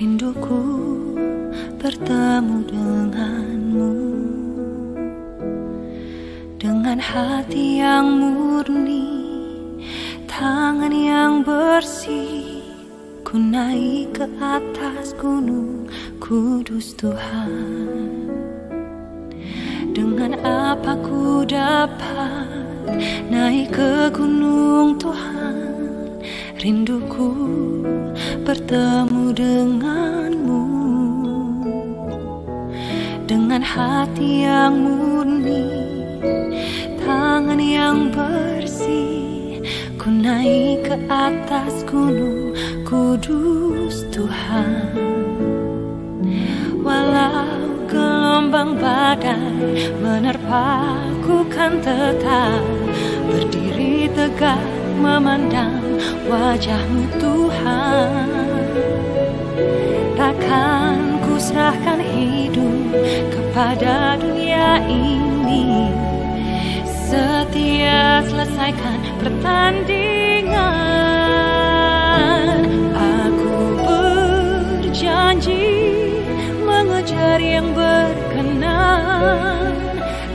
Rinduku bertemu denganmu, dengan hati yang murni, tangan yang bersih. Ku naik ke atas gunung kudus Tuhan. Dengan apa ku dapat naik ke gunung Tuhan? Rinduku bertemu denganmu, dengan hati yang murni, tangan yang bersih. Ku naik ke atas gunung kudus Tuhan. Walau gelombang badai menerpaku, kan tetap berdiri tegak memandang wajah-Mu Tuhan. Takkan ku serahkan hidup kepada dunia ini, setia selesaikan pertandingan. Aku berjanji mengejar yang berkenan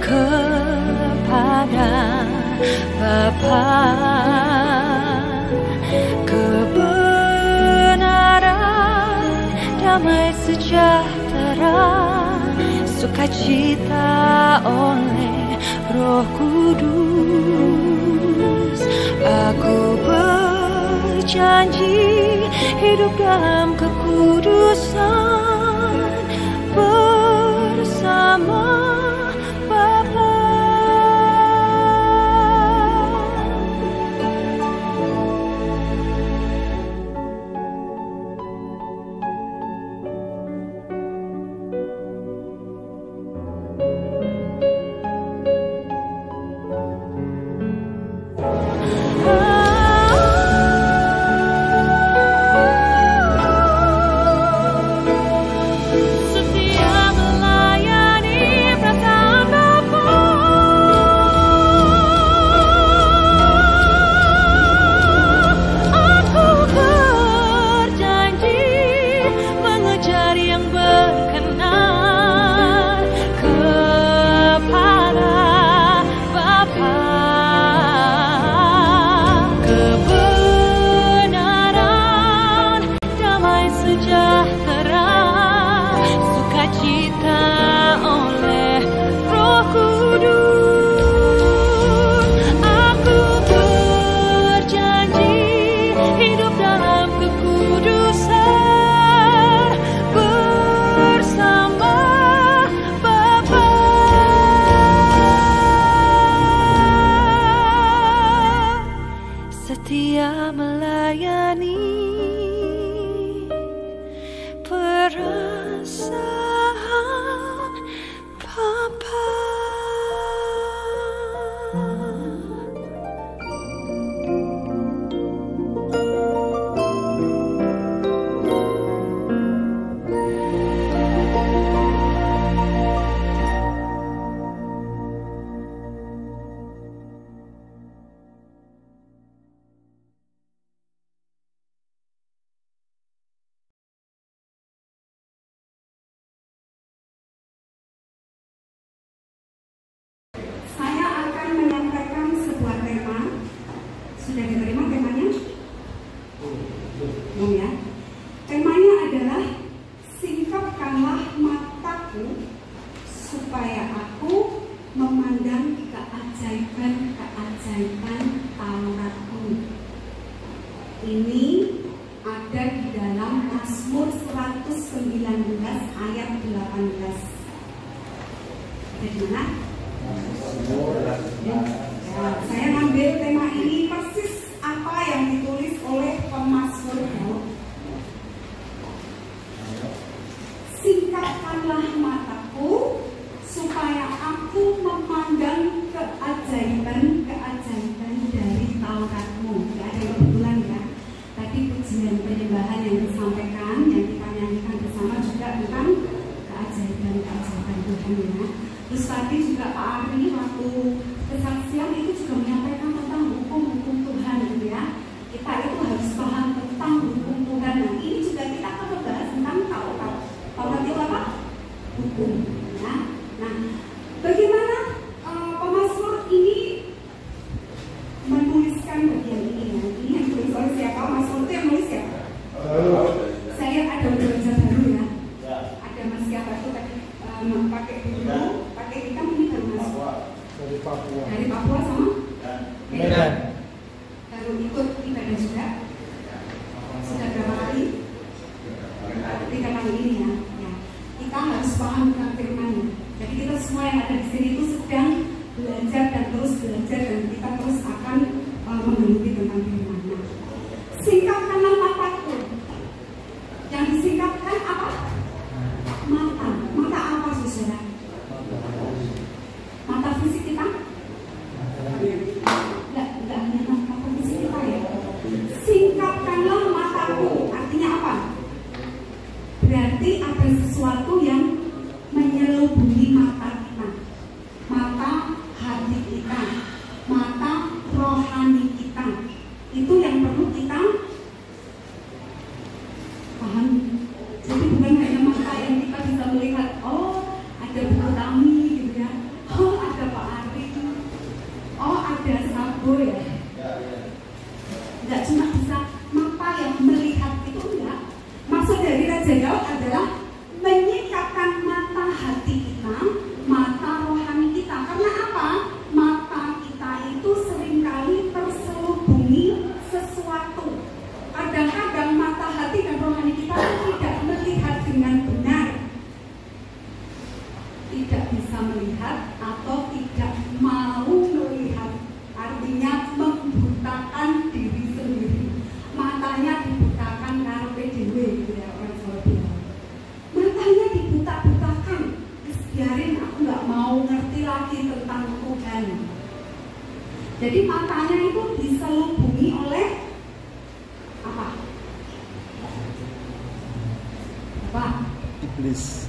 kepada Bapa. Kebenaran, damai sejahtera, sukacita oleh Roh Kudus. Aku berjanji hidup dalam kekudusan bersama Bapa. Setia melayani perasaan Bapa. Sudah diterima temanya? Belum ya? Temanya adalah singkapkanlah mataku supaya aku memandang keajaiban-keajaiban Taurat-Mu. Ini ada di dalam Mazmur 119 ayat 18. Jadi mana? Saya ngambil tema ini persis apa yang ditulis oleh pemazmur Daud. Singkapkanlah mataku supaya aku memandang keajaiban-keajaiban dari Taurat-Mu. Ya, ada kebetulan ya. Tadi pujian penyembahan yang disampaikan, yang kita nyanyikan bersama juga tentang keajaiban-keajaiban Tuhan ya. Terus tadi juga Pak Ari waktu kesaksian itu juga menyampaikan tentang hukum-hukum Tuhan gitu ya. Kita itu harus paham tentang hukum Tuhan. Nah ini juga kita akan membahas tentang Kerja Daud adalah menyingkapkan mata hati kita, mata rohani kita. Karena apa? Mata kita itu seringkali terselubungi sesuatu. Kadang-kadang mata hati dan rohani kita tidak melihat dengan benar, tidak bisa melihat atau tidak mau melihat. Artinya membutakan diri sendiri. Matanya dibutakan ngarepe dhewe, gitu ya orang Jawa bilang. Matanya dibuta-butakan. Terus biarin aku nggak mau ngerti lagi tentang Tuhan. Jadi matanya itu diselubungi oleh apa? Apa? Iblis.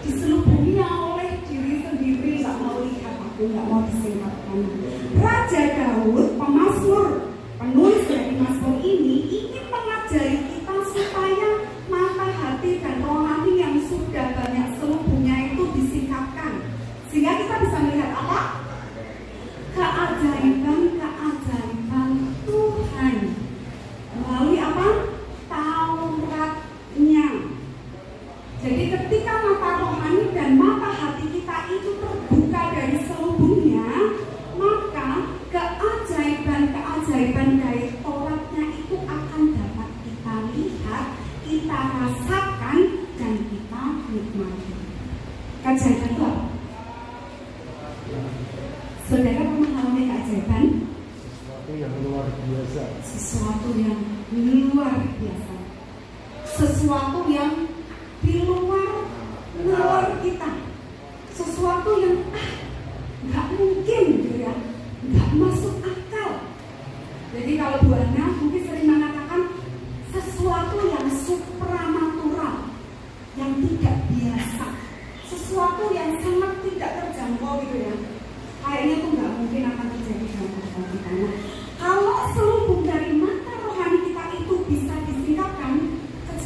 Diselubunginya oleh diri sendiri, nggak mau lihat, aku nggak mau disingkapkan. Raja Daud, pemazmur, penulis dari Mazmur ini ingin mengajari kita supaya mata hati dan rohani yang sudah banyak selubungnya itu disingkapkan, sehingga kita bisa melihat apa? Keajaiban-keajaiban Tuhan melalui apa? Tauratnya. Jadi ketika mata rohani dan mata hati kita itu terbuka dari selubungnya, maka keajaiban-keajaiban dari Tauratnya itu akan dapat kita lihat, kita rasakan, dan kita nikmati. Keajaiban itu apa? Saudara pernah mengalami keajaiban? Sesuatu yang luar biasa. Sesuatu yang luar biasa. Sesuatu yang di luar nalar kita, sesuatu yang nggak mungkin, gitu ya, nggak masuk akal. Jadi kalau Bu Ana mungkin sering mengatakan sesuatu yang supranatural, yang tidak biasa, sesuatu yang sangat tidak terjangkau, gitu ya. Kayaknya itu nggak mungkin akan terjadi dalam kehidupan kita. Nah, kalau selubung dari mata rohani kita itu bisa disingkapkan,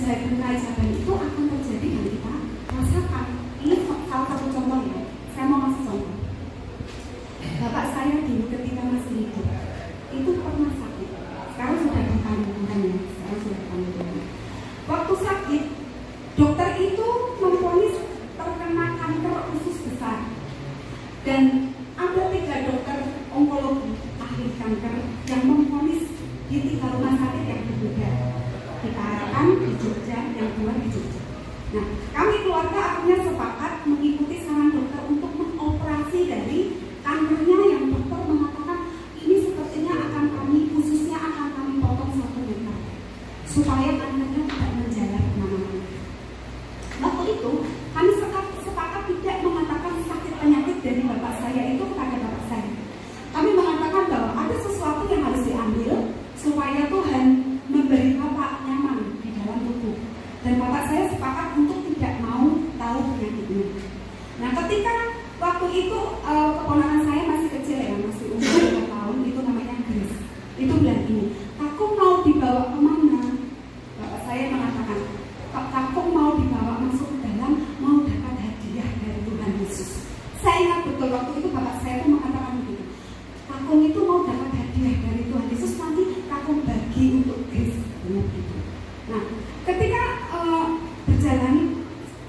keajaiban itu akan terjadi dan kita rasakan. Ini salah satu contoh ya. Saya mau kasih contoh. Bapak saya dulu ketika masih hidup itu pernah sakit. Sekarang sudah dikandungkan ya. Sekarang sudah dikandungkan. Waktu sakit, dokter itu memvonis terkena kanker usus besar. Dan ada 3 dokter onkologi ahli kanker yang memvonis di 3 rumah sakit yang berbeda. Di Tarakan, di Jogja, yang 2 di Jogja. Nah, kami keluarga akhirnya sepakat mengikuti saran dokter untuk mengoperasi dari kankernya yang dokter mengatakan ini sepertinya akan kami, khususnya akan kami potong 1 meter supaya kankernya tidak menjalar kemana-mana. Waktu itu kami sepakat tidak mengatakan sakit penyakit dari bapak saya itu kepada bapak saya. Kami mengatakan bahwa ada sesuatu yang harus diambil supaya Tuhan memberi bapak nyaman di dalam tubuh. Dan bapak saya sepakat untuk tidak mau tahu penyakitnya. Nah, ketika waktu itu keponakan saya masih kecil ya, masih umur 2 tahun, itu namanya Grace. Itu bilang ini, aku mau dibawa kemana? Bapak saya mengatakan, aku mau dibawa masuk ke dalam, mau dapat hadiah dari Tuhan Yesus. Saya ingat betul waktu itu bapak saya itu mengatakan begitu. Kakung itu mau dapat hadiah dari Tuhan Yesus, nanti kakung bagi untuk Grace. Nah, ketika berjalan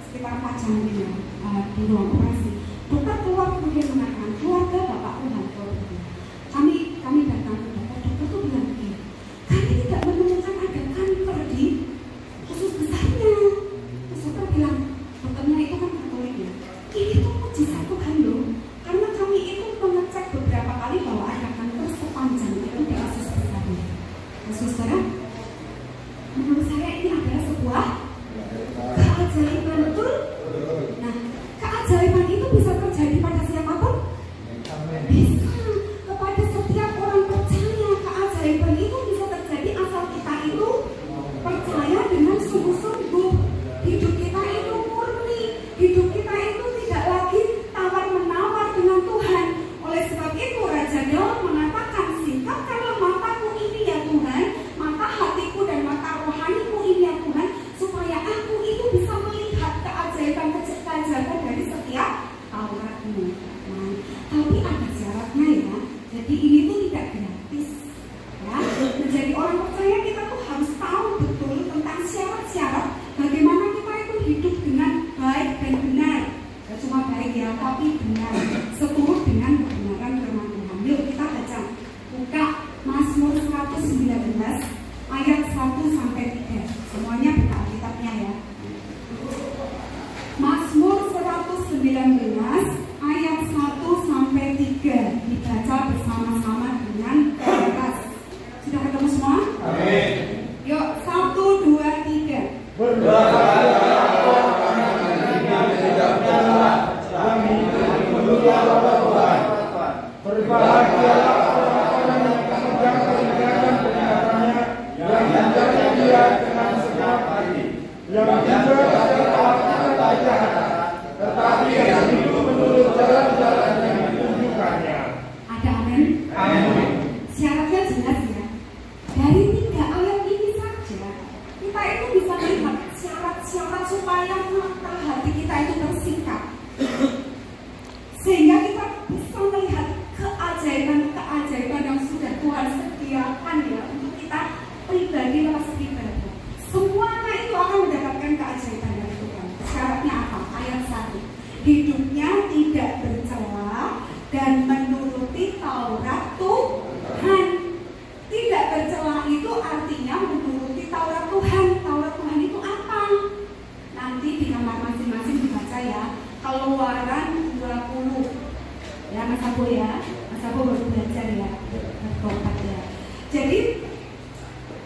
sekitar 4 jam di ruang operasi, dokter keluar kemudian mengatakan, keluarga bapak Tuhan, kami datang ke dokter tuh bilang begini, kami tidak menemukan ada kanker di usus besarnya. Terus dokter bilang, dokternya itu kan Katolik ya, ini tuh mujizat Tuhan loh, karena kami itu mengecek beberapa kali bahwa ada kanker sepanjang itu di usus besarnya. Nah, saudara, menurut saya ini adalah sebuah keajaiban, betul? Nah, keajaiban itu bisa terjadi pada siapapun? Bisa. Kepada setiap orang percaya, keajaiban itu bisa terjadi asal kita itu percaya dengan sungguh-sungguh. Hidup kita itu murni, hidup kita itu tidak lagi tawar-menawar dengan Tuhan. Oleh sebab itu Raja Daud mengatakan, singkapkanlah mataku ini ya Tuhan, mata hatiku dan mata rohaniku ini yang juga dari kata jahat, tetapi yang hidup menurut jalan-jalan yang ditunjukkannya. Ada amin? Amin. Syaratnya jelas ya. Dari 3 ayat ini saja, kita itu bisa melihat syarat-syarat supaya mata hati kita itu tersikat. Sehingga kita bisa melihat keajaiban-keajaiban yang sudah Tuhan sediakan ya untuk kita pribadi lepas pribadi. Semuanya itu akan mendapatkan keajaiban dari Tuhan. Syaratnya apa? Ayat 1. Hidupnya tidak bercela dan menuruti Taurat Tuhan. Tidak bercela itu artinya menuruti Taurat Tuhan. Taurat Tuhan itu apa? Nanti di kamar masing-masing dibaca ya. Keluaran 20. Ya Mas Abu ya. Mas Abu baru belajar ya. Bertobat ya. Jadi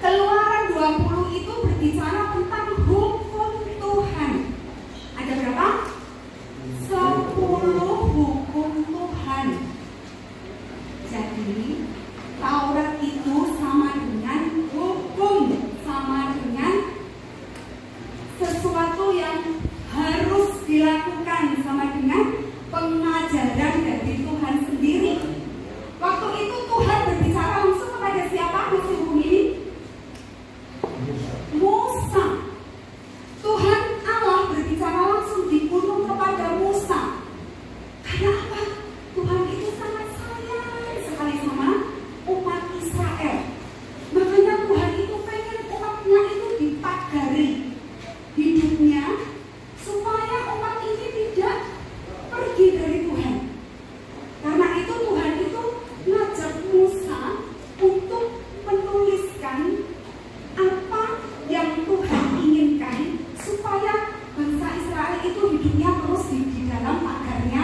Keluaran 20 itu berbicara tentang hukum Tuhan. Ada berapa? 10 hukum Tuhan. Jadi Taurat itu sama dengan hukum, sama dengan sesuatu yang harus dilakukan, sama dengan pengajaran dari Tuhan sendiri. Waktu itu Tuhan berbicara langsung kepada siapa ngasih hukum ini? Musa. Tuhan Allah berbicara langsung di gunung kepada Musa. Karena apa? Tuhan itu sangat sayang sekali sama umat Israel. Makanya Tuhan itu pengen umatnya itu dipagari hidupnya supaya umat ini tidak pergi dari Tuhan. Karena itu Tuhan itu ngajak Musa untuk menuliskan apa yang Tuhan inginkan supaya bangsa Israel itu hidupnya terus di dalam pagarnya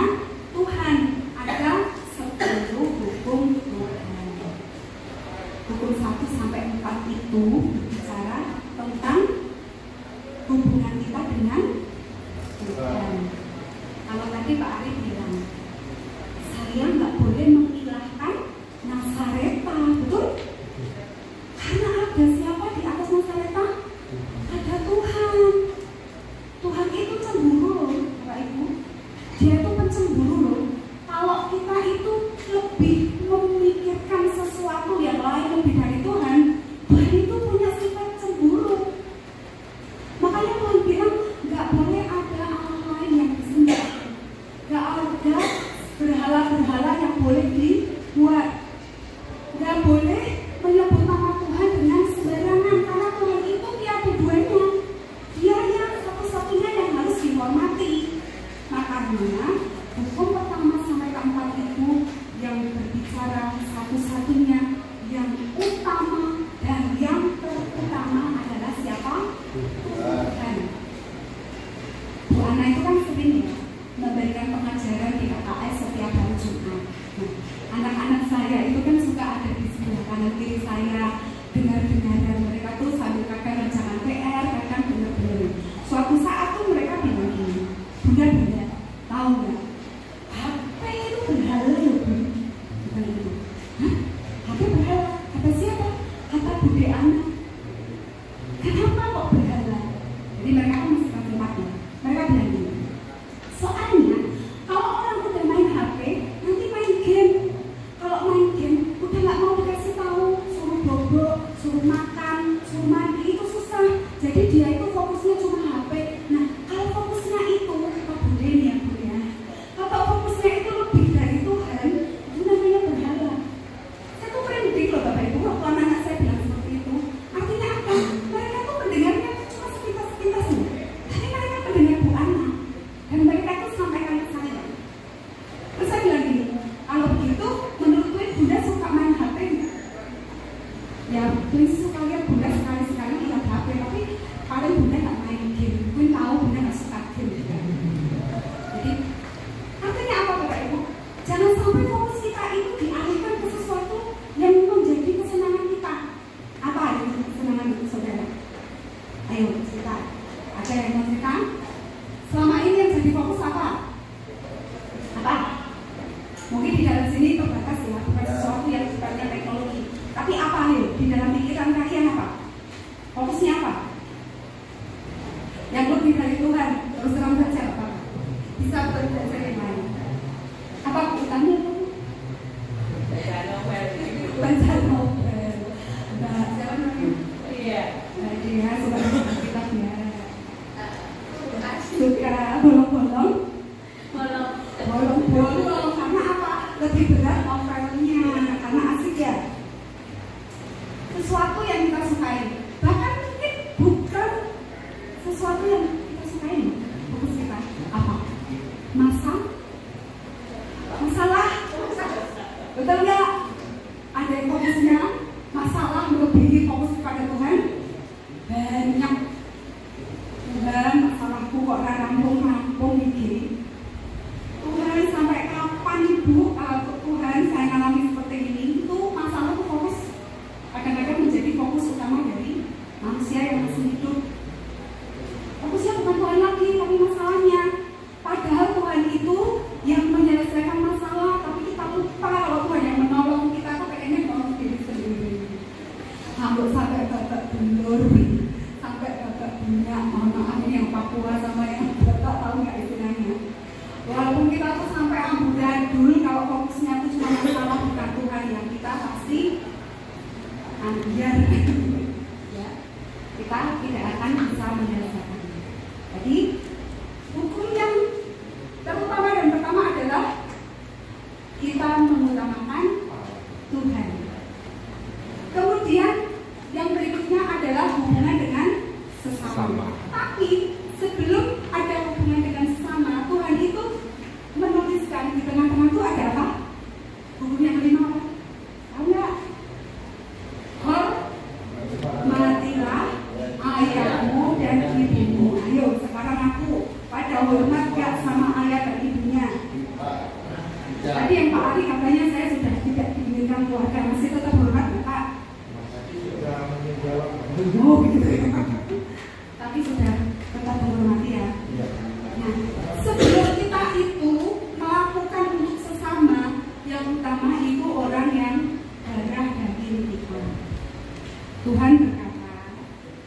Tuhan. Ada 10 hukum Tuhan. Hukum 1 sampai 4 itu berbicara tentang hubungan kita dengan Tuhan. Kalau tadi Pak Arif bilang, saya nggak boleh mengilahkan Nasareta, betul? Karena ada siapa di atas Nasareta? Ada Tuhan. Tuhan itu cemburu loh, Bapak Ibu. Dia itu pencemburu loh. Kalau kita itu lebih memikirkan sesuatu yang lain lebih dari Tuhan, Tuhan itu punya sifat cemburu. Makanya Tuhan bilang nggak boleh ada Allah lain yang disembah, nggak ada berhala-berhala yang boleh dibuat, nggak boleh menyebut nama Tuhan dengan sembarangan karena Tuhan itu tiada duanya. Dia yang satu-satunya yang harus dihormati. Makanya hukum pertama sampai keempat itu yang berbicara satu-satunya yang utama dan yang terutama adalah siapa? Tuhan. Bu Ana itu kan sering ya memberikan pengajaran di KKS setiap hari Jumat. Nah, anak-anak saya itu kan suka ada di sebelah kanan kiri saya, dengar-dengaran mereka tuh sambil kadang rancangan PR, kadang bener-bener. Suatu saat tuh mereka bilang gini, bunda, tahu nggak? HP itu berhala loh, Bu. Bukan itu. Hah? HP berhala? Kata siapa? Kata Bude Ana. Kenapa kok berhala? Jadi mereka kan masih pakai tempatnya. Mereka bilang gini, soalnya kalau orang udah main HP, nanti main game. Kalau main game, udah nggak mau dikasih tahu, suruh bobo, suruh makan, suruh mandi, itu susah. Jadi dia itu fokusnya cuma HP. Nah, kalau fokusnya itu, kata Bude ini ya Bu ya, kalau fokusnya itu lebih dari Tuhan, itu namanya berhala. Saya tuh merinding loh Bapak Ibu, waktu anak saya bilang seperti itu. Artinya apa? Mereka tuh mendengarnya cuma sepintas-sepintas loh. Tapi mereka mendengar Bu Ana. Dan mereka itu sampaikan ke saya. Terus saya bilang gini, kalau begitu menurut gue Bunda suka main HP nggak? Ya gue suka lihat Bunda sekali-sekali lihat HP, tapi paling Bunda nggak main game. Gue tahu Bunda nggak suka game juga. Jadi artinya apa Bapak Ibu? Jangan sampai fokus kita itu dialihkan ke sesuatu yang menjadi kesenangan kita. Apa yang kesenangan saudara? Ayo cerita. Ada yang mau cerita? Selama ini yang jadi fokus apa? Apa? Mungkin di dalam sini terbatas ya, bukan sesuatu yang sifatnya teknologi. Tapi apa nih? Di dalam pikiran kalian apa? Fokusnya apa? punya, mohon maaf ini yang Papua sama yang Batak tahu nggak istilahnya. Walaupun kita tuh sampai amburadul, kalau fokusnya tuh cuma masalah bukan Tuhan ya, kita pasti ambiar. Ya, kita tidak akan bisa menyelesaikannya. Jadi hukum yang terutama dan pertama adalah kita mengutamakan Tuhan. Kemudian yang berikutnya adalah hubungan dengan sesama. Tapi sebelum ada hubungan dengan sesama, Tuhan itu menuliskan di tengah-tengah itu ada apa? Hukum yang kelima apa? Tahu nggak? Hormatilah ayahmu dan ibumu. Ayo sekarang aku pada hormat gak sama ayah dan ibunya. Tadi yang Pak Ari katanya saya sudah tidak diinginkan keluarga, masih tetap hormat nggak Pak? Oh gitu ya. Tapi sudah tetap menghormati ya. Nah, sebelum kita itu melakukan untuk sesama, yang utama itu orang yang darah daging kita. Tuhan berkata,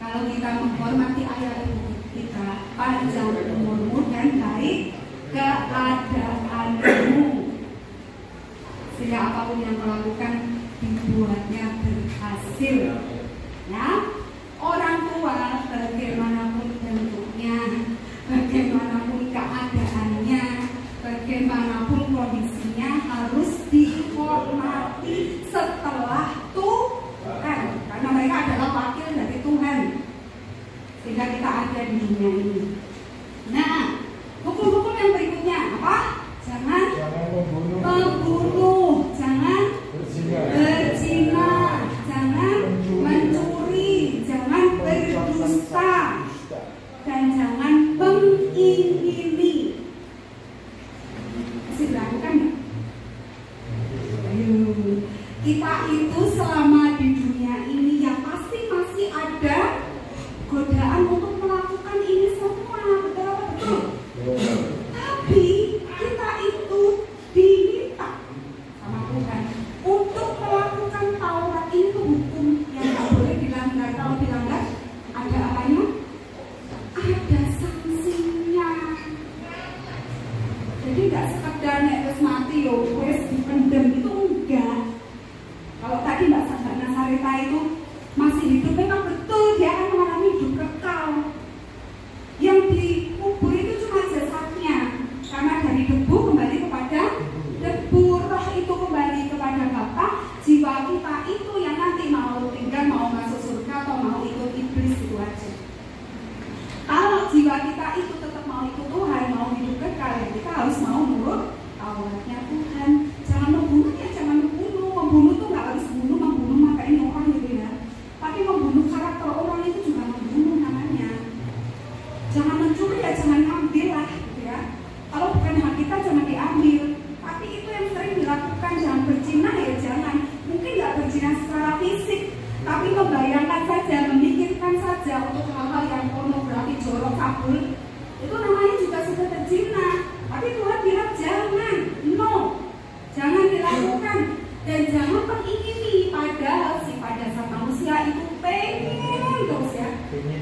kalau kita menghormati ayah ibu kita, panjang umurmu dan baik keadaanmu, sehingga apapun yang melakukan dibuatnya berhasil. Ya, orang tua bagaimanapun bentuknya, bagaimanapun keadaannya, bagaimanapun kondisinya harus dihormati setelah Tuhan, karena mereka adalah wakil dari Tuhan, sehingga kita ada di dunia ini. Nah, hukum-hukum yang berikutnya apa? Jangan membunuh, jangan berzina, jangan mencuri, jangan berdusta, dan jangan mengingini. Masih dilakukan nggak? Ayo, kita itu selama di dunia ini ya pasti masih ada godaan untuk melakukan ini semua, betul apa betul? Tapi kita itu diminta sama Tuhan untuk melakukan Taurat itu, hukum yang tak boleh dilanggar. Kalau dilanggar ada apanya? Ada sanksinya. Jadi nggak sekedar nek wis mati yo wis dipendem, itu enggak. Kalau tadi Mbak Nasarita itu masih hidup, memang betul dia akan mengalami hidup kekal. Yang dikubur itu cuma jasadnya, karena dari debu kembali kepada debu, roh itu kembali kepada Bapa, jiwa kita itu yang nanti mau tinggal, mau masuk surga atau mau ikut iblis, itu aja. Kalau jiwa kita itu tetap mau ikut Tuhan, mau hidup kekal, ya kita harus mau nurut Tauratnya Tuhan. Jangan membunuh ya, jangan membunuh. Membunuh tuh nggak harus membunuh makain orang gitu ya. Tapi membunuh karakter orang itu juga membunuh namanya. Jangan mencuri ya, jangan ambil lah gitu ya. Kalau bukan hak kita jangan diambil. Tapi itu yang sering dilakukan. Jangan berzina ya jangan. Mungkin nggak berzina secara fisik, tapi membayangkan saja, memikirkan saja untuk hal-hal yang pornografi, jorok, kabul, itu namanya juga sudah berzina. Tapi Tuhan bilang jangan, no, jangan dilakukan dan jangan mengingini. Padahal sifat dasar manusia itu pengen terus ya,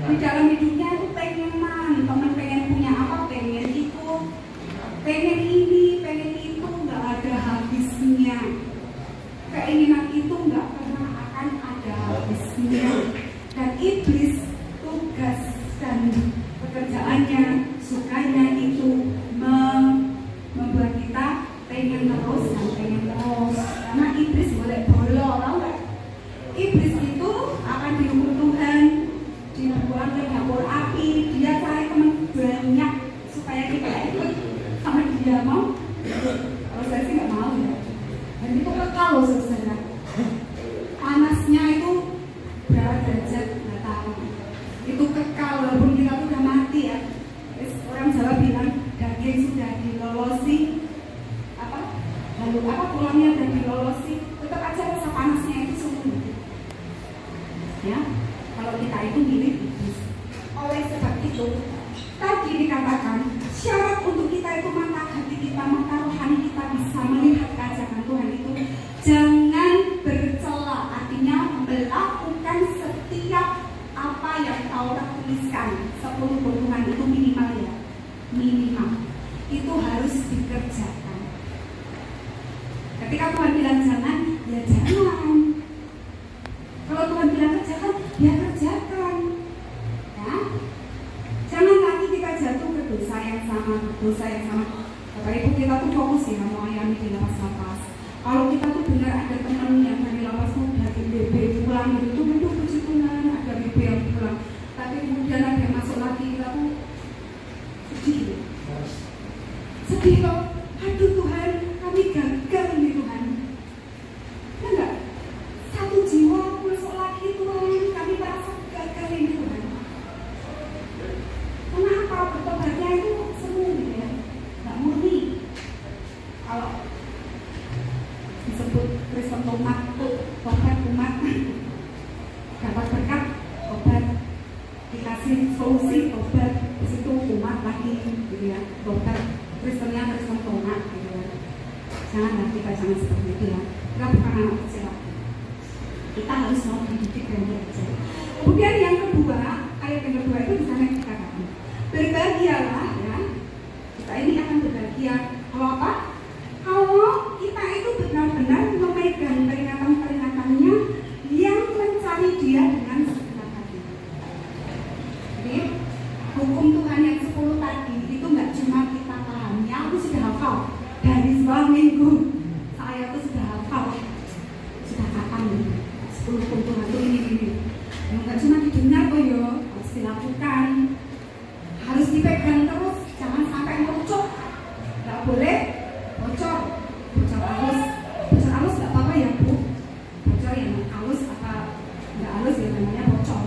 di dalam hidupnya itu pengenan, teman pengen punya apa, pengen itu, pengen ini, pengen itu, nggak ada habisnya. Keinginan itu nggak pernah akan ada habisnya. Dan iblis tugas dan pekerjaannya, sukanya itu membuat kita pengen terus dan pengen terus. Karena iblis boleh bolong, tahu nggak? Iblis itu akan dihukum Tuhan, dibuang ke dapur api. Dia cari teman banyak supaya kita ikut sama dia, mau? Kalau saya sih nggak mau ya. Dan itu kekal loh saudara. Panasnya itu berapa derajat nggak tahu. Itu kekal walaupun kita tuh udah mati ya. Orang Jawa bilang daging sudah dilolosi apa? Lalu apa tulangnya udah dilolosi, tetap aja rasa panasnya itu sungguh. Ya, kalau kita itu milik iblis. Oleh sebab itu tadi dikatakan syarat untuk kita itu mata hati kita, mata rohani kita bisa melihat keajaban Tuhan itu jangan bercela, artinya melakukan setiap apa yang Taurat tuliskan 10 kebutuhan itu minimal ya, minimal itu harus dikerjakan. Ketika Tuhan bilang jangan, ya jangan. Kalau Tuhan bilang kerjakan, ya kerjakan. Ya, jangan lagi kita jatuh ke dosa yang sama, Bapak Ibu, kita tuh fokus ya mau ayami di lapas-lapas. Kalau kita tuh benar ada teman yang dari lapas tuh dari BB pulang gitu, aduh puji Tuhan ada BB yang pulang. Tapi kemudian ada yang masuk lagi, kita tuh sedih loh. Aduh Tuhan, kami gagal nih Tuhan. Enggak, satu jiwa masuk lagi Tuhan, kami merasa gagal ini Tuhan. Kenapa? Bertobatnya itu semu gitu ya, nggak murni. Kalau disebut Kristen tomat tuh tobat umat dapat berkat tobat, dikasih solusi tobat, di situ umat lagi gitu ya, tobat Kristennya Kristen tomat gitu ya. Janganlah kita jangan seperti itu ya. Kita bukan anak kecil lagi. Kita harus mau dididik dan belajar. Kemudian yang kedua, ayat yang kedua itu di sana kita katakan berbahagialah ya. Kita ini akan berbahagia kalau apa? Kalau kita itu benar-benar memegang peringatan-peringatannya yang mencari Dia dengan segenap hati. Jadi hukum Tuhan yang 10 tadi itu nggak cuma kita pahami. Aku sudah hafal dari seminggu. Saya tuh sudah hafal, sudah kapan 10 hukum Tuhan itu ini. Nggak cuma didengar kok yo, harus dilakukan, harus dipegang terus, jangan sampai bocor. Nggak boleh bocor halus nggak apa-apa ya Bu, bocor yang halus apa nggak halus ya namanya bocor.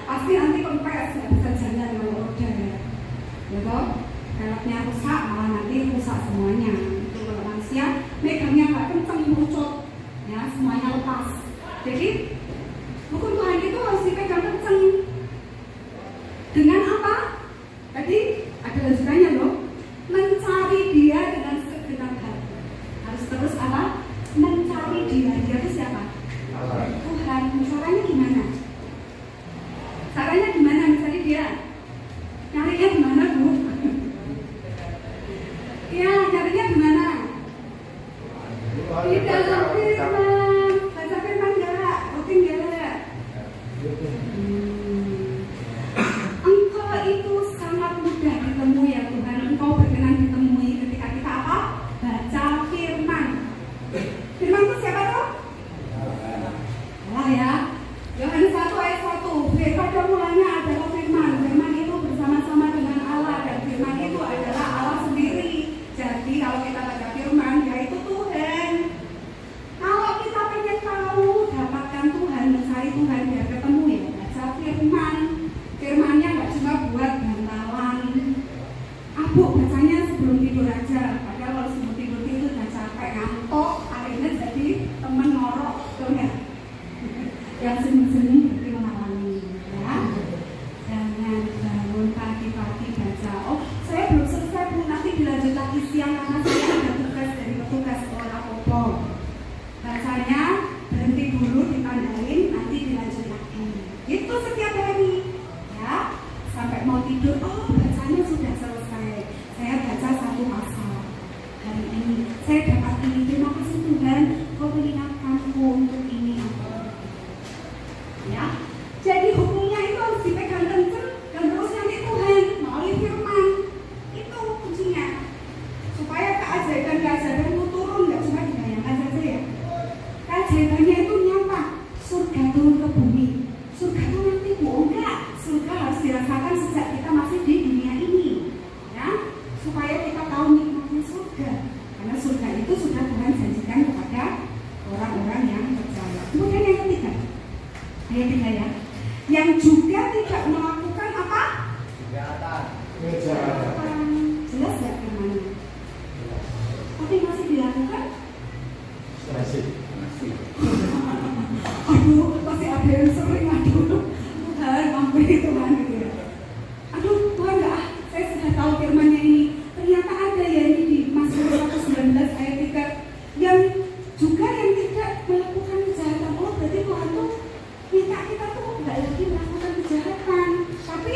Pasti nanti kempes, nggak bisa jalan kalau roda ya toh, velgnya rusak malah nanti rusak semuanya. Itu kalau manusia megangnya nggak kenceng bocor ya, semuanya lepas. Jadi hukum Tuhan itu harus dipegang kenceng. Dengan apa? Tadi ada lanjutannya loh, mencari Dia dengan segenap hati. Harus terus apa? Mencari Dia. Dia itu siapa? Tuhan. Caranya gimana? Caranya gimana mencari Dia? Nyarinya gimana Bu? Ya, nyarinya gimana? Di dalam firman. Baca firman enggak? Rutin enggak? Engkau itu sangat mudah ditemui ya Tuhan. Engkau berkenan ditemui ketika kita apa? Baca firman. Firman itu siapa tuh? Allah ya. Yohanes 1 ayat 1. Pada mulanya adalah firman. Firman itu bersama-sama dengan Allah dan firman itu adalah Allah sendiri. Jadi kalau kita baca firman, yaitu Tuhan. Kalau kita pengen tahu, dapatkan Tuhan, mencari Tuhan biar ketemu ya, baca firman. Firmannya nggak cuma buat bantalan. Abuk bacanya sebelum tidur aja. Padahal kalau sebelum tidur itu udah capek, ngantuk, akhirnya jadi temen ngorok, tuh ya. Yang senyum-senyum berarti menawangi, ya. Jangan bangun pagi-pagi baca. Oh, saya belum selesai Bu, nanti dilanjut lagi siang karena saya ada tugas dari petugas sekolah Popo. Bacanya berhenti dulu, ditandain, nanti dilanjut lagi. Itu setiap hari, ya. Sampai mau tidur, oh bacanya sudah selesai. Saya baca 1 pasal hari ini. Saya dapat ini. Terima kasih Tuhan, Kau mengingatkanku untuk ini. Ya, jadi hukumnya itu harus dipegang kenceng dan terus nyari Tuhan melalui firman. Itu kuncinya. Supaya keajaiban itu turun, nggak cuma dibayangkan saja ya. Keajaibannya itu nyata. Surga turun ke bumi. Surga itu nanti enggak. Surga harus dirasakan sejak kita masih di dunia ini, ya. Supaya kita tahu nikmatnya surga. Karena surga itu sudah Tuhan janjikan kepada orang-orang yang percaya. Kemudian yang ketiga, ayat 3 ya, yang juga tidak melakukan apa? Kejahatan. Jelas nggak firman-nya? Tapi masih dilakukan? Masih. Aduh, masih ada yang sering Tuhan, ampuni Tuhan gitu ya. Aduh, Tuhan nggak, saya sudah tahu firman-nya ini. Ternyata ada ya ini di Mazmur 119 ayat 3 yang juga yang tidak melakukan kejahatan. Oh, berarti Tuhan tuh minta kita tuh nggak lagi melakukan kejahatan, tapi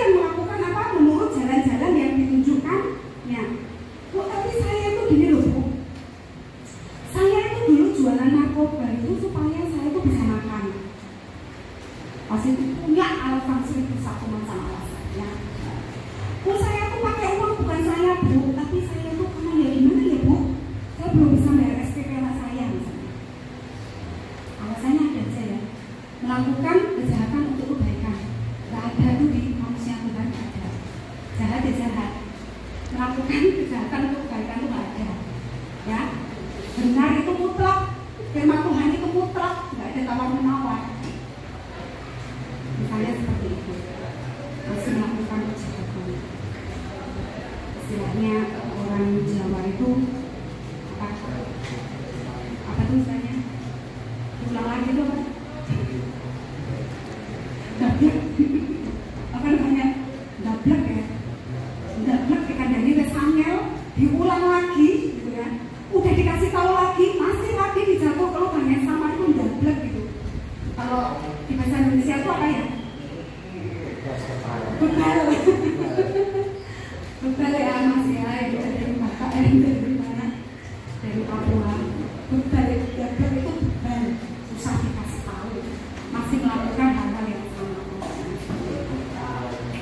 melakukan kejahatan untuk kebaikan itu nggak ada. Ya, benar itu mutlak, firman Tuhan itu mutlak, nggak ada tawar menawar. Misalnya seperti itu, masih melakukan kejahatan. Istilahnya orang Jawa itu apa tuh misalnya? Ulang lagi tuh apa? Dablek. Apa namanya? Dablek ya. Dablek ikan dari resangel diulang lagi gitu kan. Udah dikasih tahu lagi, masih lagi dijatuh ke lubang yang sama itu dablek gitu. Kalau di bahasa Indonesia itu apa ya? Bebal. Bebal ya Mas ya, itu dari Batak dari mana? Dari Papua. Bebal itu dablek itu bebal, susah dikasih tahu. Masih melakukan hal-hal yang sama.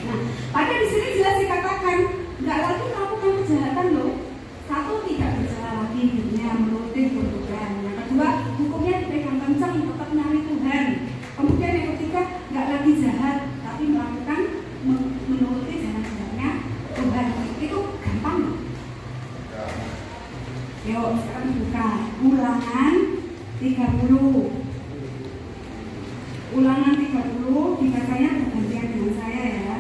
Nah, pada di sini jelas dikatakan nggak lagi melakukan kejahatan loh. Satu, tidak bersalah lagi hidupnya menuruti peruntukan. Yang kedua, hukumnya dipegang kencang tetap nyari Tuhan. Kemudian yang ketiga, nggak lagi jahat tapi melakukan menuruti jalan-jalannya Tuhan. Itu gampang. Yuk sekarang buka Ulangan 30. Ulangan 30 dibacanya bergantian dengan saya ya.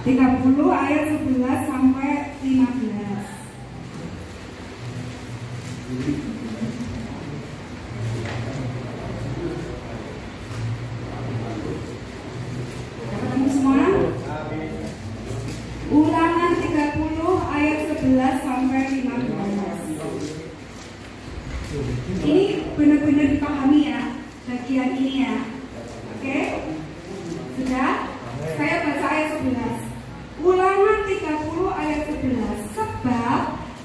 30 ayat 11 sampai 15. Ketemu semua? Ulangan 30 ayat 11 sampai 15. Ini benar-benar dipahami ya bagian ini ya. Oke? Sudah? Saya baca ayat 11. Ulangan 30 ayat 11. Sebab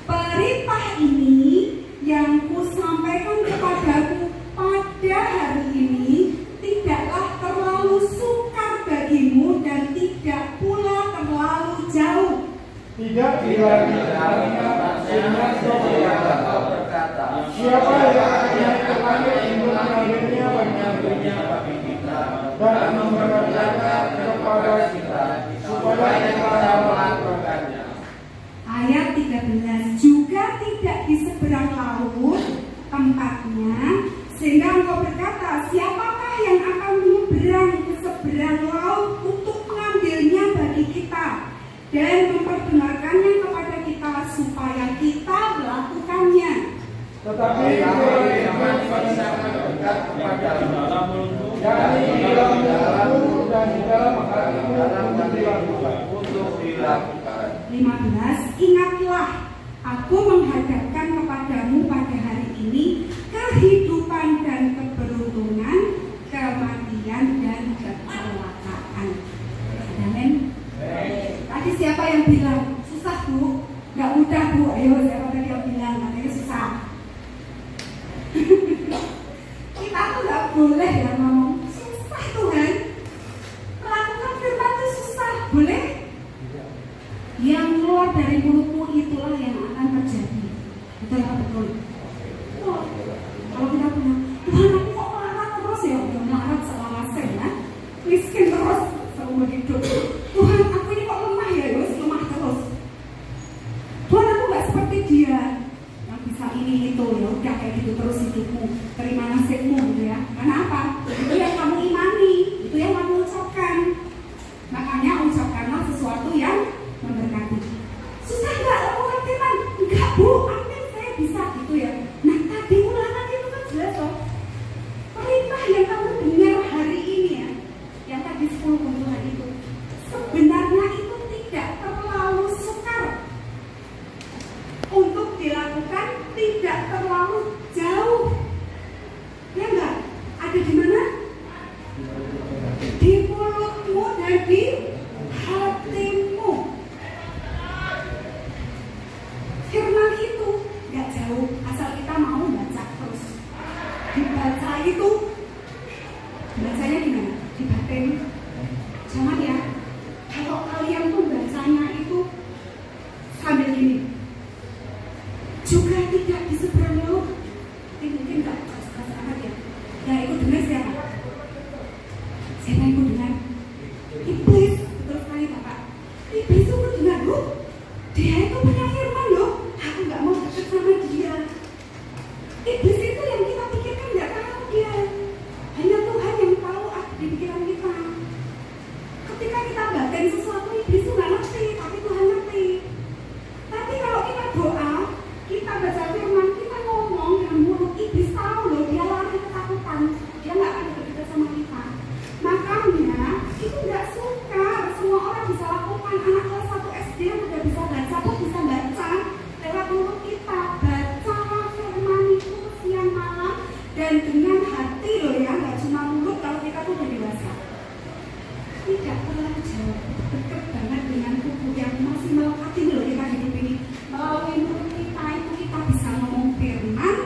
perintah ini yang kusampaikan kepadamu pada hari ini tidaklah terlalu sukar bagimu dan tidak pula terlalu jauh. Tidak dilakukan sehingga kau berkata, siapa yang akan naik ke langit untuk mengambilnya bagi kita dan memberkatikan kepada kita supaya kita melakukannya. Ayat 13. Juga tidak di seberang laut tempatnya, sehingga engkau berkata, siapakah yang akan menyeberang ke seberang laut untuk mengambilnya bagi kita dan memperdengarkannya kepada kita supaya kita melakukannya. Tetapi Tuhan sangat dekat kepada yakni di dalam mulutmu dan di dalam hatimu untuk dilakukan. 15. Ingatlah, aku menghadapkan kepadamu pada hari ini kehidupan dan keberuntungan, kematian dan kecelakaan. Amin. Tadi siapa yang bilang susah Bu? Nggak mudah Bu. Ayo siapa tadi yang bilang katanya susah. Kita tuh nggak boleh ya ngomong susah Tuhan. Melakukan firman itu susah. Boleh? Yang keluar dari mulutmu itulah yang akan terjadi. Betul apa betul? Oh, kalau kita bilang Tuhan aku kok melarat terus ya? Udah melarat selama ya. Miskin terus seumur hidup. Tuhan aku ini kok lemah ya? Yus, lemah terus. Tuhan aku nggak seperti dia yang bisa ini itu ya udah kayak gitu terus hidupmu, terima nasibmu gitu ya. Karena apa? Itu yang kamu imani, itu yang kamu ucapkan. Makanya ucapkanlah sesuatu yang memberkati. Susah nggak lakukan firman? Enggak Bu, amin saya bisa gitu ya. Nah tadi ulangan itu kan jelas loh. Perintah yang kamu dengar hari ini ya, yang tadi 10 keuntungan itu, sebenarnya itu tidak terlalu sukar untuk dilakukan, tidak terlalu jauh. Ya enggak? aja dekat banget dengan tubuh yang masih melekati loh kita hidup ini. Melalui mulut kita itu kita bisa ngomong firman,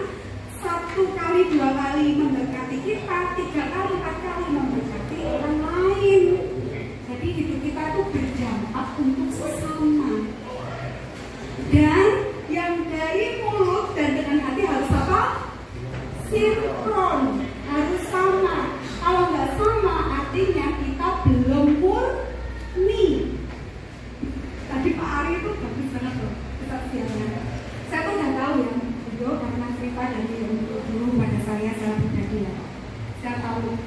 1 kali 2 kali mendekati kita, 3 kali 4 kali mendekati orang lain. Jadi hidup kita itu berdampak untuk sesama. Dan yang dari mulut dan dengan hati harus apa? Sinkron, harus sama. Kalau nggak sama artinya kita belum murni. Tadi Pak Ari itu bagus banget loh kesaksiannya. Saya tuh nggak tahu ya, beliau karena cerita dari dulu pada saya pribadi ya. Saya tahu banget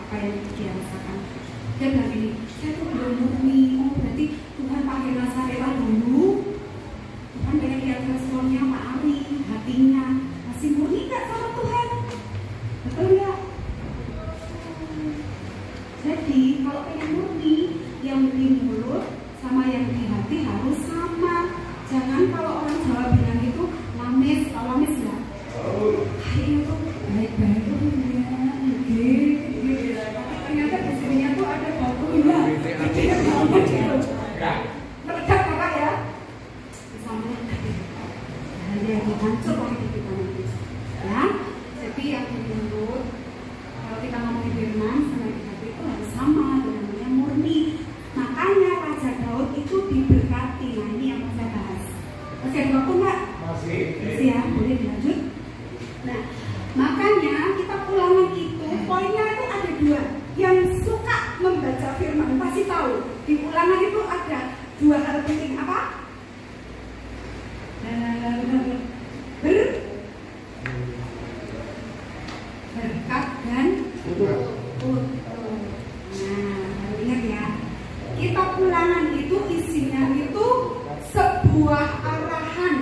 apa yang dia rasakan. Dia bilang gini, saya tuh belum murni. Oh berarti Tuhan panggil saya dulu. Tuhan pengen lihat responnya Pak Ari, hatinya masih murni nggak sama Tuhan? Betul nggak? Jadi kalau pengen murni, yang di mulut sama yang di hati harus sama. Jangan kalau orang Jawa bilang itu lamis, tahu lamis nggak? Ini tuh baik-baik tuh ya, gitu. Tapi ternyata di sininya tuh ada batunya. Dia banget gitu. Meledak kakak ya? Bisa meledak. Dan dia hancur lagi kita nanti. Ya, jadi yang di mulut, kalau kita ngomongin firman sama di hati itu harus sama, namanya murni. Makanya Raja Daud itu diberkati. Nah ini yang mau saya bahas. Masih ada waktu nggak? Masih ya, boleh dilanjut. Nah, makanya kita ulangan itu poinnya itu ada 2. Yang suka membaca firman pasti tahu di ulangan itu ada 2 hal penting apa? Berkat dan utuh. Nah, ingat ya, kita ulangan itu isinya itu sebuah arahan.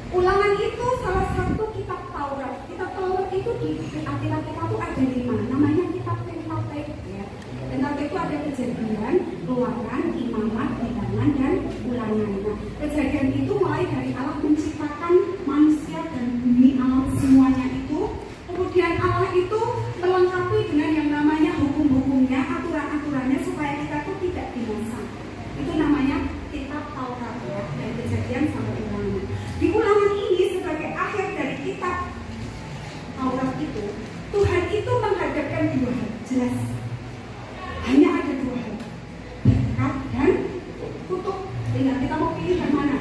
Ulangan itu salah satu kitab Taurat. Kitab Taurat itu di Alkitab kita tuh ada 5. Namanya kitab Pentateuch ya. Pentateuch itu ada Kejadian, Keluaran, Imamat, Bilangan, dan Ulangan. Nah, Kejadian itu mulai dari Allah menciptakan manusia dan bumi, alam semuanya itu. Kemudian Allah itu melengkapi dengan yang namanya hukum-hukumnya, aturan-aturannya supaya kita tuh tidak binasa. Itu namanya kitab Taurat ya, dari Kejadian sampai Ulangan. Di Ulangan ini sebagai akhir dari kitab Taurat itu, Tuhan itu menghadapkan 2 hal jelas. Hanya ada 2 hal, berkat dan kutuk. Tinggal kita mau pilih yang mana?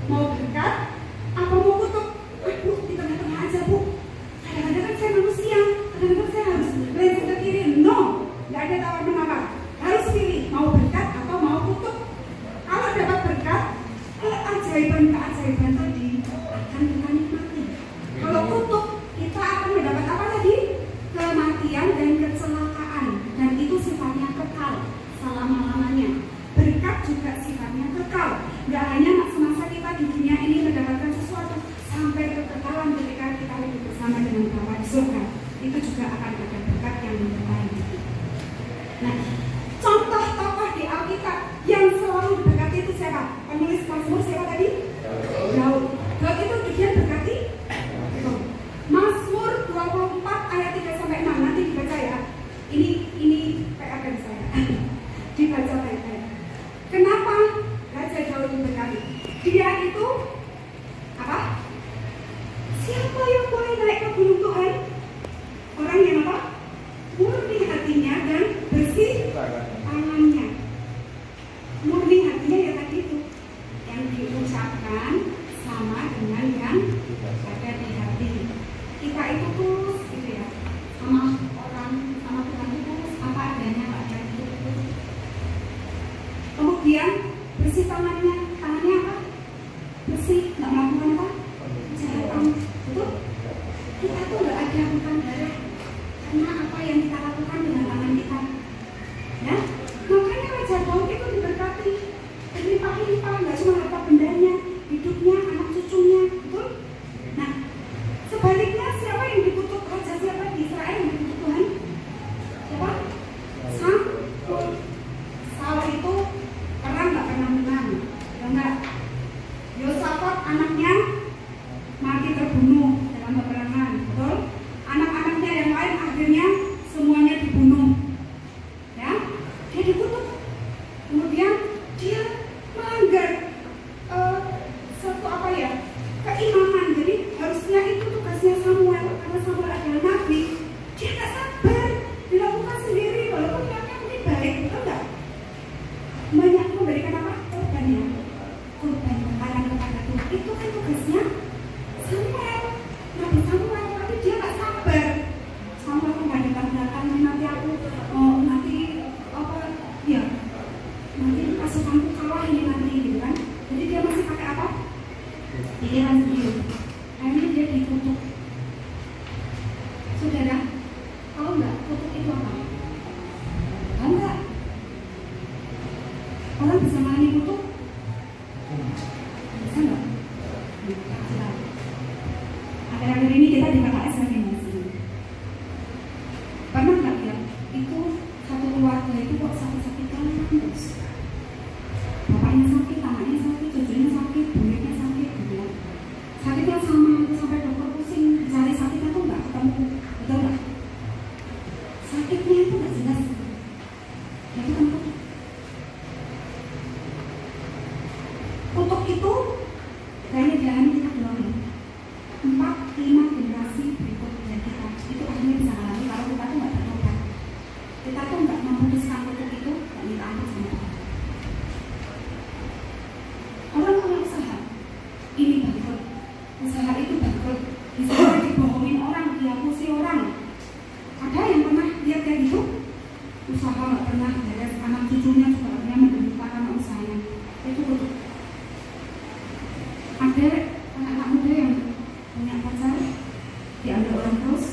Mau berkat apa mau kutuk? Aduh, di tengah-tengah aja Bu. Kadang-kadang kan saya manusia, kadang-kadang saya harus lenceng ke kiri. No, nggak ada tawar menawar. Harus pilih mau berkat atau mau kutuk. Kalau dapat berkat, keajaiban tadi akan kita nikmati. Kalau kutuk, kita akan mendapat apa tadi? Kematian dan kecelakaan. Dan itu sifatnya kekal selama-lamanya. Berkat juga sifatnya kekal. Nggak hanya masa-masa kita di dunia ini mendapatkan sesuatu, sampai kekekalan ketika kita hidup bersama dengan Bapa di surga. Itu juga akan ada berkat yang menyertai. Nah, contoh tokoh di Alkitab yang selalu diberkati itu siapa? Penulis Mazmur siapa tadi? Daud. Daud itu dia berkati. Mazmur 24 ayat 3-6 nanti dibaca ya. Ini PR dari saya. Dibaca baik-baik. Kenapa Raja Daud diberkati? Dia itu apa? Siapa yang boleh naik ke gunung Tuhan? Orang yang apa? Murni hatinya dan bersih tangannya. Murni hatinya ya tadi itu yang diucapkan sama dengan yang ada di hati. Kita itu tulus gitu ya, sama orang, sama Tuhan itu tulus apa adanya, Pak. Kemudian bersih tangannya apa? Bersih, nggak melakukan apa? Kejahatan, betul? Kita tuh nggak ada bukan darah karena apa yang kita lakukan dengan tangan kita, ya. Makanya Raja Daud itu diberkati berlimpah-limpah, nggak cuma harta bendanya, hidupnya, anak cucunya, betul? Nah, sebaliknya siapa yang dikutuk? Raja siapa di Israel yang dikutuk Tuhan? Siapa? Saul. Saul itu perang dikutuk. Kemudian dia melanggar satu keimaman. Jadi harusnya itu tugasnya Samuel, karena Samuel adalah nabi. Dia nggak sabar dilakukan sendiri, walaupun niatnya mungkin baik, betul nggak? Banyak memberikan apa? Korbannya, korban bakaran kepada Tuhan. Itu kan tugasnya Samuel, nabi Samuel, tapi dia nggak sabar. Samuel menghadapkan belakang, nanti aku nanti pasukanku kalah ini nanti, gitu kan? Jadi dia masih pakai apa? Pikiran sendiri. Akhirnya dia dikutuk. Saudara, tahu nggak kutuk itu apa? Tahu nggak? Orang bisa mengalami kutuk? Bisa nggak? Akhir-akhir ini kita di KKS lagi masih. Pernah nggak ya? Itu satu keluarga itu kok sakit-sakitan terus. Bapaknya sakit, anaknya sakit, cucunya sakit, buyutnya sakit, gitu ya. Sakitnya sama, sampai dokter pusing cari sakitnya tuh nggak ketemu, betul nggak? Sakitnya itu nggak jelas. Itu kan kutuk itu kayaknya dialami kita doang ya. 4-5 generasi berikutnya kita itu akhirnya bisa alami kalau kita tuh nggak bertobat. Kita tuh nggak memutuskan kutuk itu, nggak minta ampun sama Tuhan. Orang-orang usaha ini bangkrut, usaha itu bangkrut, bisa dibohongin orang, diakusi orang. Ada yang pernah lihat kayak gitu? Usaha nggak pernah beres, anak cucunya juga pernah menderita karena usahanya. Itu kutuk. Ada anak-anak muda yang punya pacar diambil orang terus,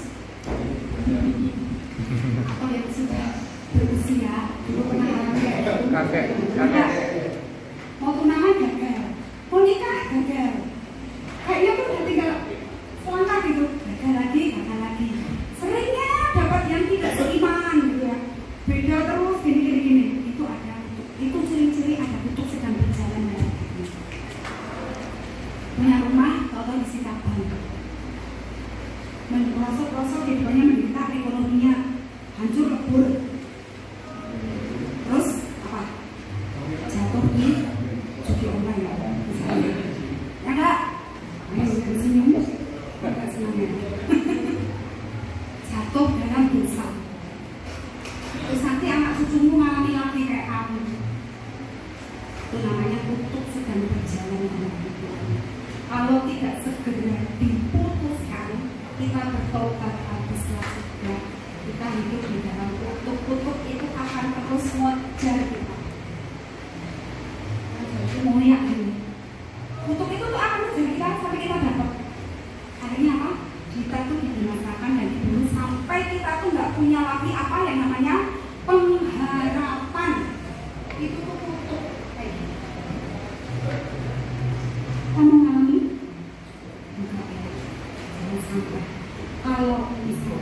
atau yang sudah berusia dulu pernah alami kayak gitu. Kakek. Mau tunangan gagal, mau nikah gagal. Kayaknya tuh udah tinggal selangkah gitu, gagal lagi. Seringnya dapat yang tidak seiman gitu ya. Beda terus gini. Itu ada kutuk. Itu ciri-ciri ada kutuk sedang berjalan dalam hidup. Punya rumah, tahu-tahu isi kabel. Merosot-rosot hidupnya menderita, ekonominya hancur lebur. Terus apa? Jatuh di judi online ya, misalnya. Ya nggak? Ayo senyum, nggak senang ya. Jatuh dalam dosa. Terus nanti anak cucumu mengalami lagi kayak kamu. Itu namanya kutuk sedang berjalan dalam hidup. Kalau tidak segera diputuskan, kita bertobat habislah sudah. Kita hidup di dalam kutuk itu akan terus mengejar kita. Mau lihat ini, kutuk itu tuh akan menjadi kita sampai kita dapat. Akhirnya apa? Kita tuh dibinasakan dan dibunuh sampai kita tuh nggak punya lagi apa yang namanya pengharapan. Itu tuh kutuk kayak gitu. Kamu mengalami? Enggak ya. Jangan sampai. Kalau bisa,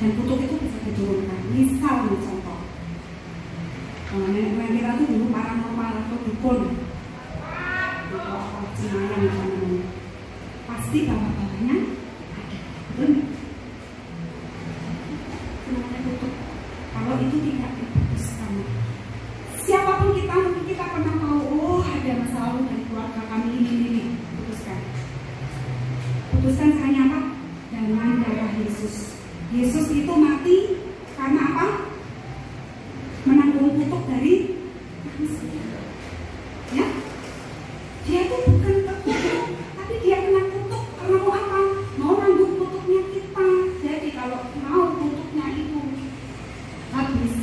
dan kutuk itu bisa diturunkan. Misal contoh, nenek kita tuh dulu paranormal atau dukun. Semayang namanya, pasti bawah-bawahnya ada, betul nggak? Namanya kutuk. Kalau itu tidak diputuskan, siapapun kita, mungkin kita pernah tahu, ada masa lalu dari keluarga kami ini, putuskan caranya apa? Dengan darah Yesus. Yesus itu mati karena apa? Menanggung kutuk dari manusia. Ya? Dia itu bukan terkutuk, tapi dia kena kutuk karena mau apa? Mau nanggung kutuknya kita. Jadi kalau mau kutuknya itu habis,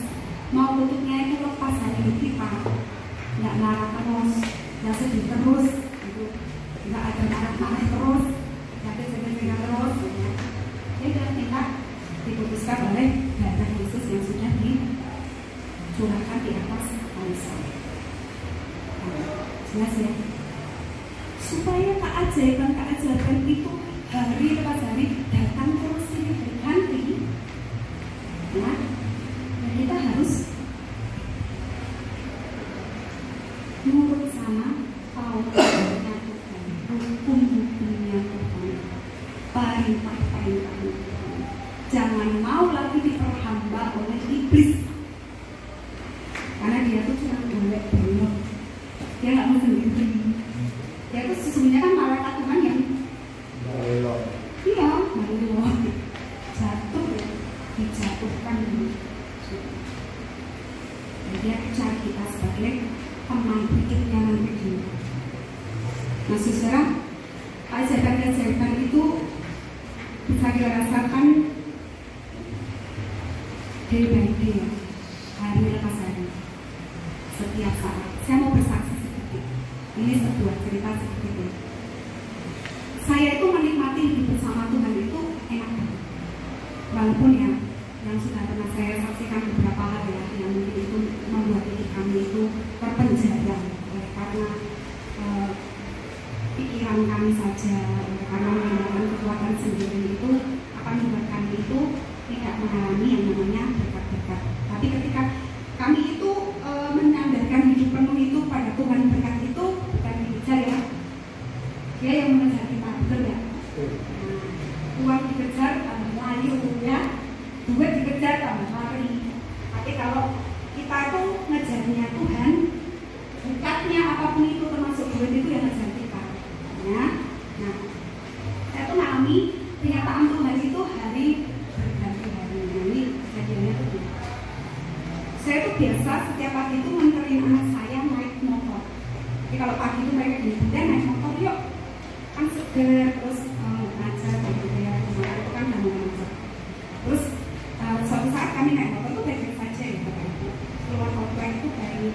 mau kutuknya itu lepas dari hidup kita, nggak marah terus, nggak sedih terus, gitu. Nggak ada marah-marah terus, nggak sedih-sedih terus, gitu. Itu tinggal diputuskan oleh darah Yesus yang sudah dicurahkan di atas kayu salib. Jelas ya? Supaya keajaiban itu hari lepas hari datang terus silih berganti, ya, dan kita harus nurut sama Tauratnya Tuhan, hukum-hukumnya Tuhan, perintah-perintah Tuhan. Jangan mau lagi diperhamba oleh iblis, karena dia dia tuh cuma golek belok, dia nggak mau sendiri. Dia tuh sesungguhnya kan malaikat Tuhan yang iya, belok jatuh ya, dijatuhkan. Dan dia cari kita sebagai teman hidupnya nanti dulu. Nah, saudara, ajaran-ajaran itu bisa dirasakan day by day, hari lepas hari, setiap saat. Saya mau bersaksi seperti ini, sebuah cerita seperti itu. Saya itu menikmati hidup bersama Tuhan itu enak banget. Walaupun ya, yang sudah pernah saya saksikan beberapa hal ya, yang mungkin itu membuat hidup kami itu terpenjara karena pikiran kami saja, karena menggunakan kekuatan sendiri itu akan membuat kami itu tidak mengalami yang namanya berkat-berkat. Tapi ketika kami itu menyandarkan hidup penuh itu pada Tuhan, berkat itu bukan dikejar ya, dia yang mengejar kita, betul ya? Uang dikejar tambah layu ya, duit dikejar tambah lari. Tapi kalau kita itu ngejarnya Tuhan, berkatnya apapun itu termasuk duit itu yang ngejar kita ya. Nah, saya tuh mengalami kenyataan Tuhan itu hari berganti hari. Ini kejadiannya tuh saya tuh biasa setiap pagi itu nganterin anak saya naik motor. Jadi kalau pagi itu mereka di Bunda naik motor, yuk kan seger, terus ngajar gitu ya, kemarin itu kan bangun ngajar. Terus suatu saat kami naik motor itu baik-baik saja ya, keluar komplek itu dari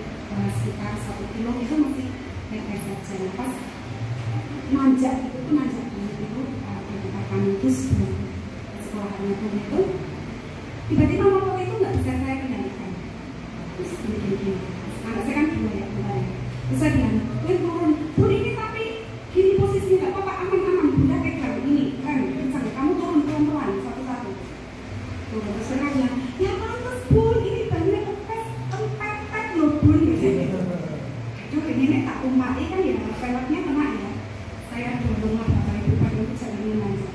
sekitar 1 kilo itu masih baik-baik saja. Nah, pas nanjak itu tuh nanjak banget itu ketika kami itu sebelum sekolahannya itu tiba-tiba motor itu nggak bisa saya kendalikan. Terus gini, anak saya kan 2 ya kemarin. Terus saya bilang, turun, Bun ini tapi gini posisinya nggak apa-apa, aman-aman, Bunda pegang ini, kan, misalnya kamu turun pelan-pelan satu-satu. Terus saya bilang, ya pantas Bun, ini banyak empet loh Bun. Aduh ini tak umpai kan ya, pelotnya kena ya. Saya dorong lah Bapak Ibu pada itu jalannya lanjut.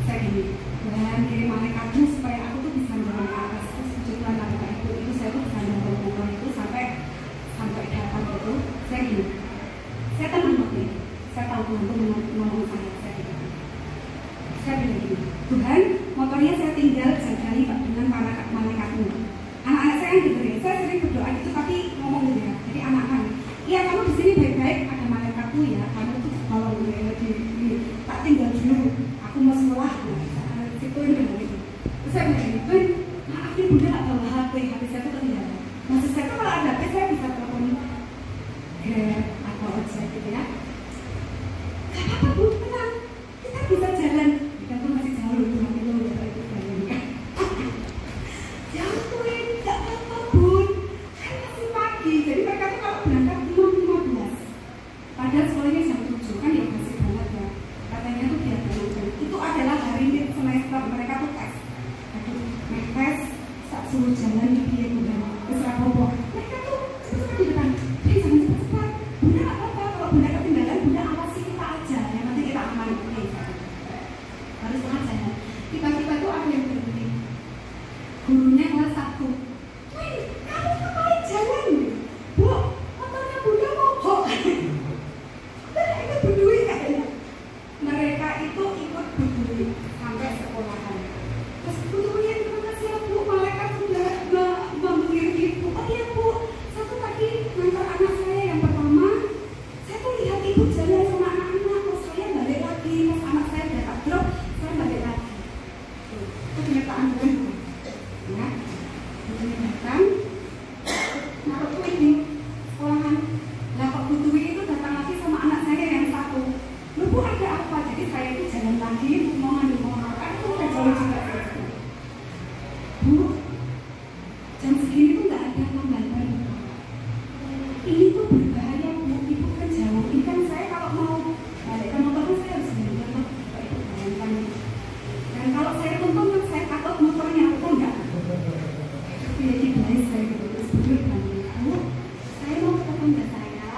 Saya gini, Tuhan kirim malaikatmu supaya aku tuh bisa dorong ke atas. Terus kebetulan Bapak Ibu itu saya tuh bisa dorong motor itu sampai dapat itu. Saya gini, saya tenang banget. Saya tahu Tuhan tuh menolong saya gitu. Saya bilang gini, Tuhan motornya saya tinggal jagali dengan malaikatmu. Anak-anak saya yang gitu ya, saya sering berdoa gitu tapi ngomong gitu ya. Jadi anak-anak, iya kamu di sini baik-baik, ada malaikatmu ya. Kamu tuh kalau tak tinggal dulu, aku mau sekolah. Nah, itu ini gitu. Terus saya bilang gitu, maaf nih Bunda nggak bawa HP saya tuh ketinggalan. Maksud saya tuh kalau ada HP saya bisa telepon Grab atau ojek gitu ya. Gak apa-apa Bu, tenang, kita bisa jalan. Kita tuh masih jauh loh, cuma itu udah itu kan. Ya ampun, gak apa-apa Bun, kan masih pagi. Jadi mereka tuh kalau berangkat 6.15, padahal sekolahnya jam 7 kan ya masih banget ya. Katanya tuh biar berangkat. Itu adalah hari semester mereka tuh tes. Aduh, naik tes, saat suruh jalan di dia Bunda, terus rapopo. Mereka tuh cepet-cepet di depan. Jadi jangan cepet-cepet. Bunda gak apa-apa, kalau Bunda ketinggalan, Bunda awasi kita aja. Yang nanti kita aman. Harus sengaja ya. Tiba-tiba tuh ada yang berhenti. Gurunya kelas 1. Wih, kamu ngapain jalan? Bu, motornya Bunda mogok. Nah, itu berdui kayaknya. Mereka itu ikut berdui sampai sekolahan. Terus butuhnya terima kasih ya Bu, malaikat sudah mengirim Ibu. Oh iya Bu, satu tadi ngantar anak saya yang pertama, saya tuh lihat Ibu jalan sama anak-anak, terus saya balik lagi, terus anak saya udah tak drop, saya balik lagi. Itu kenyataan Tuhan. Ya, itu datang, naruh tuh ini sekolahan. Lah kok butuh itu datang lagi sama anak saya yang 1. Loh Bu ada apa? Jadi saya itu jalan lagi, mau ngambil motor, kan itu udah jauh juga. Bu, jam segini tuh nggak ada tambahan baru. Ini tuh berbahaya Bu, Ibu kan jauh. Ini kan saya kalau mau balik ke motornya saya harus balik ke bayangkan. Dan kalau saya tuntun kan saya takut motornya aku enggak. Jadi baik saya gitu terus bilang, Bu, saya mau ke tetangga saya,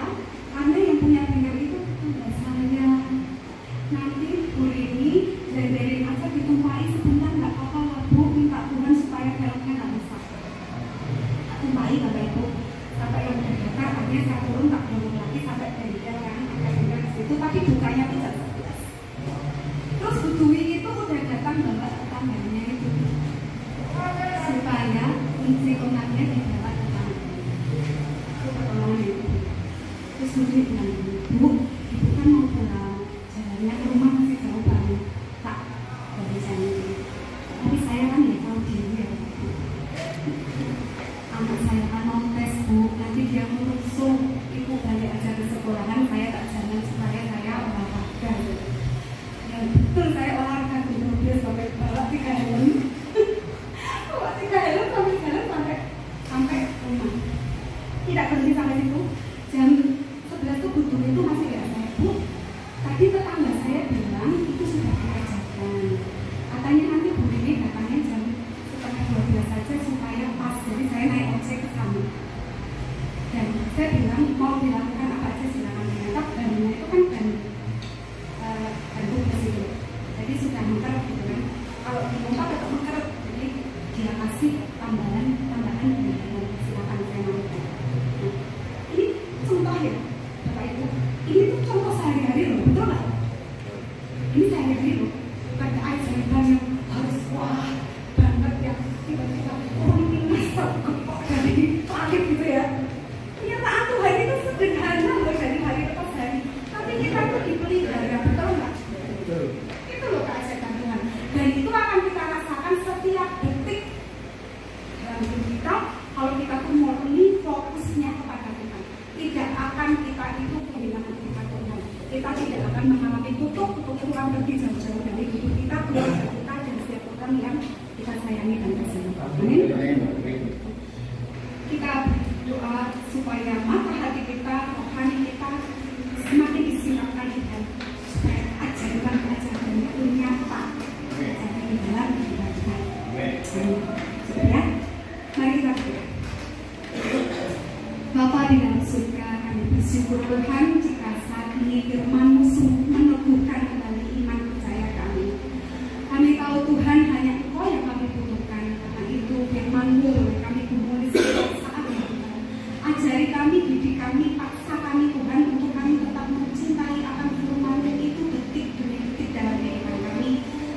karena yang punya bengkel itu tetangga saya. Nanti Bu ini dari aja ditumpai sebentar nggak apa-apa Bu, minta Tuhan supaya velgnya nggak rusak. Tumpai Bapak Ibu. dia bilang, Bu, ibu kan mau pulang, jalannya ke rumah masih jauh banget, tak dari sana. Tapi saya kan ya tahu diri ya, anak saya kan mau tes Bu, nanti dia merusuh, ibu balik aja ke sekolahan, saya tak jalan supaya saya olahraga. Ya betul, saya olahraga di mobil sampai bawa 3 helm, bawa 3 helm sampai jalan sampai rumah. Tidak berhenti sampai situ. Jam 11 tuh butuh itu masih ya saya, Bu. Tadi tetangga saya bilang itu sudah diajarkan. Katanya nanti Bu ini datangnya jam 11:30 saja supaya pas. Jadi saya naik ojek ke sana. Dan saya bilang mau dilakukan apa aja silakan diangkat. Dan itu kan ban tugas itu. Jadi sudah mengkerap gitu kan. Kalau dilompat tetap mengkerap. Jadi dia kasih tambahan silakan saya naikkan. Ini contoh ya, Bapak Ibu. Ini tuh contoh sehari-hari loh, betul nggak? Ini sehari-hari loh, bukan keajaiban yang harus wah banget ya. Tiba-tiba ini masuk kepok dari langit gitu ya. Kenyataan Tuhan itu sederhana loh dari hari ke hari. Tapi kita tuh dipelihara, betul nggak? Itu loh keajaiban Tuhan. Dan itu akan kita rasakan setiap detik dalam hidup kita. Kalau kita tuh murni fokusnya kepada Tuhan, tidak akan kita itu kehilangan kita Tuhan. Kita tidak akan mengalami tutup Tuhan pergi jauh-jauh dari hidup kita, keluarga kita, dan setiap orang yang kita sayangi dan kasihi. Amin. Kita doa supaya mata hati kita, rohani kita semakin disinapkan Tuhan, supaya ajaran-ajaran itu nyata di dalam kehidupan kita. Ya, mari kita berdoa. Bapa di dalam surga, kami bersyukur Tuhan jika saat ini firman-Mu sungguh meneguhkan kembali iman percaya kami. Kami tahu Tuhan hanya Engkau yang kami butuhkan. Karena itu firman-Mu kami gumuli setiap saat ya Tuhan. Ajari kami, didik kami, paksa kami Tuhan untuk kami tetap mencintai akan firman-Mu itu detik demi detik dalam kehidupan kami.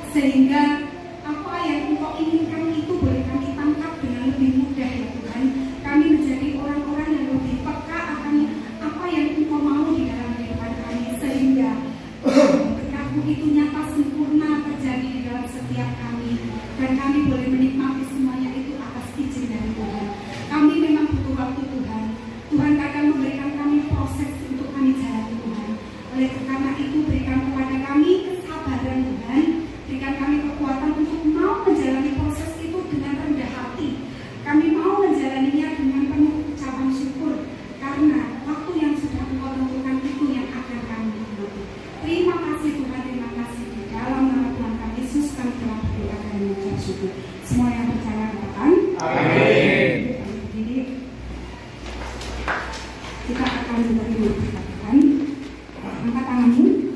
Sehingga apa yang Engkau inginkan itu boleh kami tangkap dengan lebih mudah ya Tuhan. Kami menjadi orang-orang yang lebih peka akan apa yang Engkau mau di dalam kehidupan kami, sehingga berkat-Mu itu nyata sempurna terjadi di dalam setiap kami, dan kami boleh menikmati semuanya itu atas izin dari Tuhan. Kami memang butuh waktu Tuhan. Tuhan kadang memberikan kami proses untuk kami jalani Tuhan. Oleh karena itu berikan kepada kami kesabaran Tuhan, berikan kami kekuatan untuk mau menjalani proses itu dengan rendah hati. Kami mau menjalaninya dengan penuh ucapan syukur, karena waktu yang sudah Engkau tentukan itu yang akan kami nikmati. Terima kasih Tuhan, terima kasih. Di dalam nama Tuhan kami Yesus kami telah berdoa dan mengucap syukur. Semua yang percaya katakan amin. Jadi kita akan menerima katakan, angkat tanganmu.